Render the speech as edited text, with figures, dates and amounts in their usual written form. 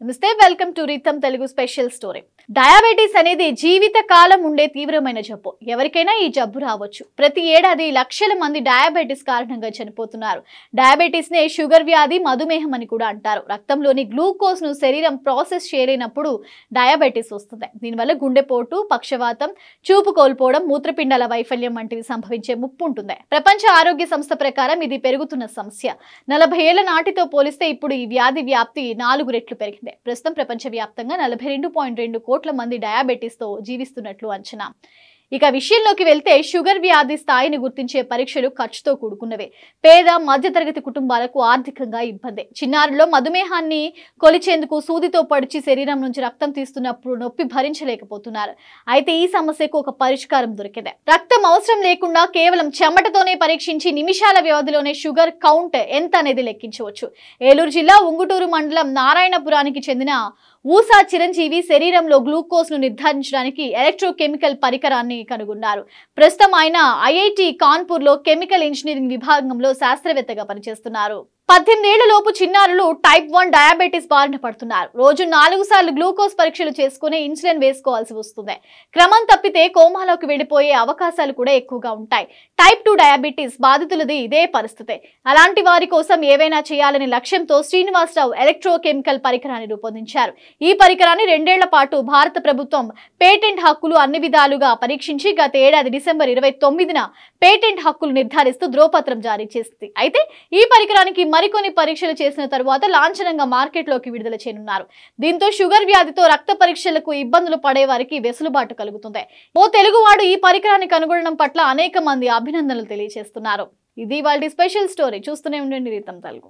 నమస్తే welcome to Ritam Telugu special story. Diabetes అనేది జీవిత కాలం ఉండే తీవ్రమైన జబ్బు. ఎవరికైనా ఈ జబ్బు రావచ్చు. ప్రతి ఏడాది లక్షల మంది డయాబెటిస్ కారణంగా చనిపోతున్నారు. డయాబెటిస్ నే షుగర్ వ్యాధి, మధుమేహం అని కూడా అంటారు. రక్తంలోని గ్లూకోజ్ ను శరీరం ప్రాసెస్ చేయలేనప్పుడు డయాబెటిస్ వస్తుంది. దీనివల్ల గుండెపోటు, పక్షవాతం, చూపు కోల్పోవడం, మూత్రపిండాల వైఫల్యం వంటివి సంభవించే ముప్పు ఉంటుంది. ప్రపంచ ఆరోగ్య సంస్థ ప్రకారం ఇది పెరుగుతున్న సమస్య. 40 ఏళ్ల నాటితో పోలిస్తే ఇప్పుడు ఈ వ్యాధి వ్యాప్తి 4 రెట్లు పెరిగింది. ప్రస్తుతం ప్రపంచవ్యాప్తంగా 42.2 కోట్ల మంది డయాబెటిస్ తో జీవిస్తున్నట్లు అంచనా. ఇక విషయంలోకి వెళ్తే షుగర్ వ్యాధి స్థాయిని గుర్తించే పరీక్షలు ఖర్చుతో కూడుకున్నవే. పేద మధ్యతరగతి కుటుంబాలకు ఆర్థికంగా ఇబ్బంది. చిన్నారుల్లో మధుమేహాన్ని కొలిచేందుకు సూదితో పడిచి శరీరం నుంచి రక్తం తీస్తున్నప్పుడు నొప్పి భరించలేకపోతున్నారు. అయితే ఈ సమస్యకు ఒక పరిష్కారం దొరికింది. రక్తం అవసరం లేకుండా కేవలం చెమటతోనే పరీక్షించి నిమిషాల వ్యవధిలోనే షుగర్ కౌంట్ ఎంత అనేది లెక్కించవచ్చు. ఏలూరు జిల్లా ఉంగుటూరు మండలం నారాయణపురానికి చెందిన ఊసా చిరంజీవి శరీరంలో గ్లూకోజ్ ను నిర్ధారించడానికి ఎలక్ట్రోకెమికల్ పరికరాన్ని కనుగొన్నారు. ప్రస్తుతం ఆయన ఐఐటి కాన్పూర్ లో కెమికల్ ఇంజనీరింగ్ విభాగంలో శాస్త్రవేత్తగా పనిచేస్తున్నారు. 18 ఏళ్ల లోపు చిన్నారులు టైప్ 1 డయాబెటిస్ బారిన పడుతున్నారు. రోజు 4 సార్లు గ్లూకోజ్ పరీక్షలు చేసుకుని ఇన్సులిన్ వేసుకోవాల్సి వస్తుంది. క్రమం తప్పితే కోమాలోకి వెళ్లిపోయే అవకాశాలు కూడా ఎక్కువగా ఉంటాయి. టైప్ 2 డయాబెటిస్ బాధితులది ఇదే పరిస్థితి. అలాంటి వారి కోసం ఏవైనా చేయాలనే లక్ష్యంతో శ్రీనివాసరావు ఎలక్ట్రోకెమికల్ పరికరాన్ని రూపొందించారు. ఈ పరికరాన్ని 2 ఏళ్ల పాటు భారత ప్రభుత్వం పేటెంట్ హక్కులు అన్ని విధాలుగా పరీక్షించి గత ఏడాది డిసెంబర్ 29న పేటెంట్ హక్కులు నిర్ధారిస్తూ ధ్రువపత్రం జారీ చేసింది. అయితే ఈ పరికరానికి మరికొన్ని పరీక్షలు చేసిన తరువాత లాంఛనంగా మార్కెట్లోకి విడుదల చేయనున్నారు. దీంతో షుగర్ వ్యాధితో రక్త పరీక్షలకు ఇబ్బందులు పడే వారికి వెసులుబాటు కలుగుతుంది. ఓ తెలుగువాడు ఈ పరికరాన్ని కనుగొనడం పట్ల అనేక మంది అభినందనలు తెలియజేస్తున్నారు. ఇది వాళ్ళ స్పెషల్ స్టోరీ. చూస్తూనే ఉండండి రీతం తెలుగు.